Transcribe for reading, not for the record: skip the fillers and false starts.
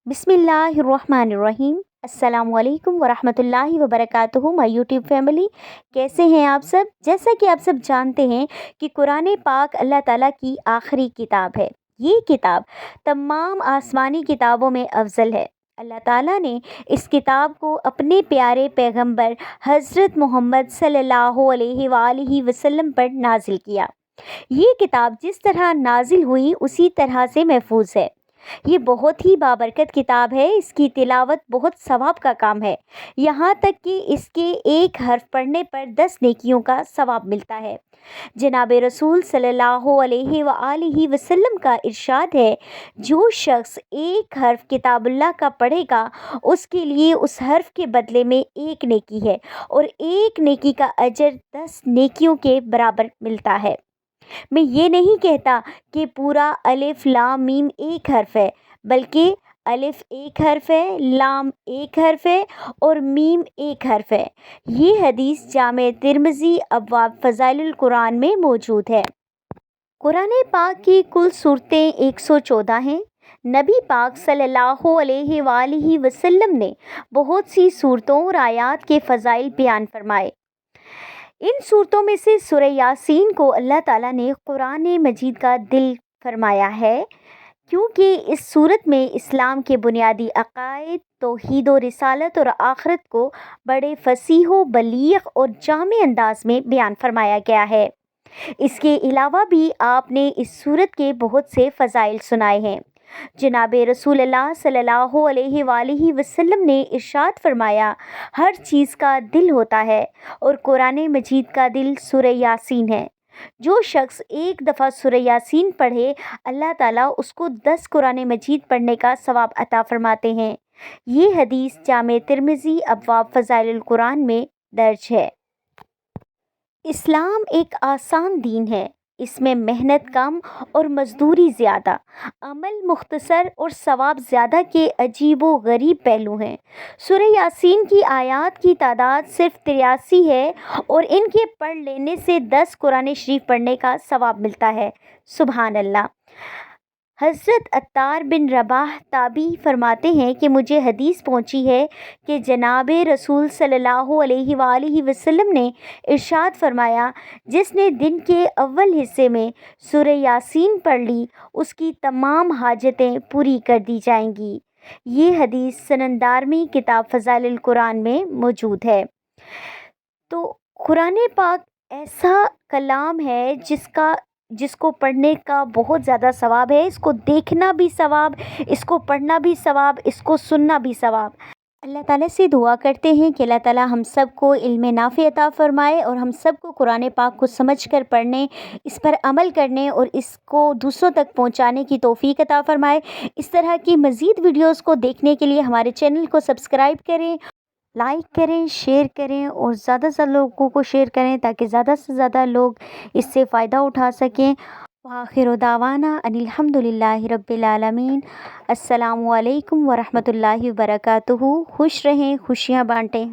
بسم اللہ الرحمن الرحیم۔ السلام علیکم ورحمۃ اللہ وبرکاتہ مائی یوٹیوب فیملی، کیسے ہیں آپ سب؟ جیسا کہ آپ سب جانتے ہیں کہ قرآن پاک اللہ تعالیٰ کی آخری کتاب ہے۔ یہ کتاب تمام آسمانی کتابوں میں افضل ہے۔ اللہ تعالیٰ نے اس کتاب کو اپنے پیارے پیغمبر حضرت محمد صلی اللہ علیہ وآلہ وسلم پر نازل کیا۔ یہ کتاب جس طرح نازل ہوئی اسی طرح سے محفوظ ہے۔ یہ بہت ہی بابرکت کتاب ہے۔ اس کی تلاوت بہت ثواب کا کام ہے، یہاں تک کہ اس کے ایک حرف پڑھنے پر 10 نیکیوں کا ثواب ملتا ہے۔ جناب رسول صلی اللہ علیہ وآلہ وسلم کا ارشاد ہے، جو شخص ایک حرف کتاب اللہ کا پڑھے گا اس کے لیے اس حرف کے بدلے میں ایک نیکی ہے اور ایک نیکی کا اجر 10 نیکیوں کے برابر ملتا ہے۔ میں یہ نہیں کہتا کہ پورا الف لام میم ایک حرف ہے، بلکہ الف ایک حرف ہے، لام ایک حرف ہے اور میم ایک حرف ہے۔ یہ حدیث جامع ترمذی ابواب فضائل القرآن میں موجود ہے۔ قرآن پاک کی کل سورتیں 114 ہیں۔ نبی پاک صلی اللہ علیہ وآلہ وسلم نے بہت سی سورتوں اور آیات کے فضائل بیان فرمائے۔ ان صورتوں میں سے سورہ یاسین کو اللہ تعالیٰ نے قرآن مجید کا دل فرمایا ہے، کیونکہ اس صورت میں اسلام کے بنیادی عقائد، توحید و رسالت اور آخرت کو بڑے فصیح و بلیغ اور جامع انداز میں بیان فرمایا گیا ہے۔ اس کے علاوہ بھی آپ نے اس صورت کے بہت سے فضائل سنائے ہیں۔ جناب رسول اللہ صلی اللہ علیہ وآلہ وسلم نے ارشاد فرمایا، ہر چیز کا دل ہوتا ہے اور قرآن مجید کا دل سورہ یاسین ہے۔ جو شخص ایک دفعہ سورہ یاسین پڑھے، اللہ تعالیٰ اس کو 10 قرآن مجید پڑھنے کا ثواب عطا فرماتے ہیں۔ یہ حدیث جامع ترمذی ابواب فضائل القرآن میں درج ہے۔ اسلام ایک آسان دین ہے۔ اس میں محنت کم اور مزدوری زیادہ، عمل مختصر اور ثواب زیادہ کے عجیب و غریب پہلو ہیں۔ سورہ یاسین کی آیات کی تعداد صرف 83 ہے اور ان کے پڑھ لینے سے 10 قرآن شریف پڑھنے کا ثواب ملتا ہے۔ سبحان اللہ۔ حضرت عطار بن رباح تابعی فرماتے ہیں کہ مجھے حدیث پہنچی ہے کہ جناب رسول صلی اللہ علیہ وآلہ وسلم نے ارشاد فرمایا، جس نے دن کے اول حصے میں سورہ یاسین پڑھ لی اس کی تمام حاجتیں پوری کر دی جائیں گی۔ یہ حدیث سنن دارمی کتاب فضائل القرآن میں موجود ہے۔ تو قرآن پاک ایسا کلام ہے جس کو پڑھنے کا بہت زیادہ ثواب ہے۔ اس کو دیکھنا بھی ثواب، اس کو پڑھنا بھی ثواب، اس کو سننا بھی ثواب۔ اللہ تعالیٰ سے دعا کرتے ہیں کہ اللہ تعالیٰ ہم سب کو علم نافع عطا فرمائے اور ہم سب کو قرآن پاک کو سمجھ کر پڑھنے، اس پر عمل کرنے اور اس کو دوسروں تک پہنچانے کی توفیق عطا فرمائے۔ اس طرح کی مزید ویڈیوز کو دیکھنے کے لیے ہمارے چینل کو سبسکرائب کریں، لائک کریں، شیئر کریں اور زیادہ سے زیادہ لوگوں کو شیئر کریں تاکہ زیادہ سے زیادہ لوگ اس سے فائدہ اٹھا سکیں۔ وآخر دعوانا ان الحمد للہ رب العالمین۔ السلام علیکم ورحمۃ اللہ وبرکاتہ۔ خوش رہیں، خوشیاں بانٹیں۔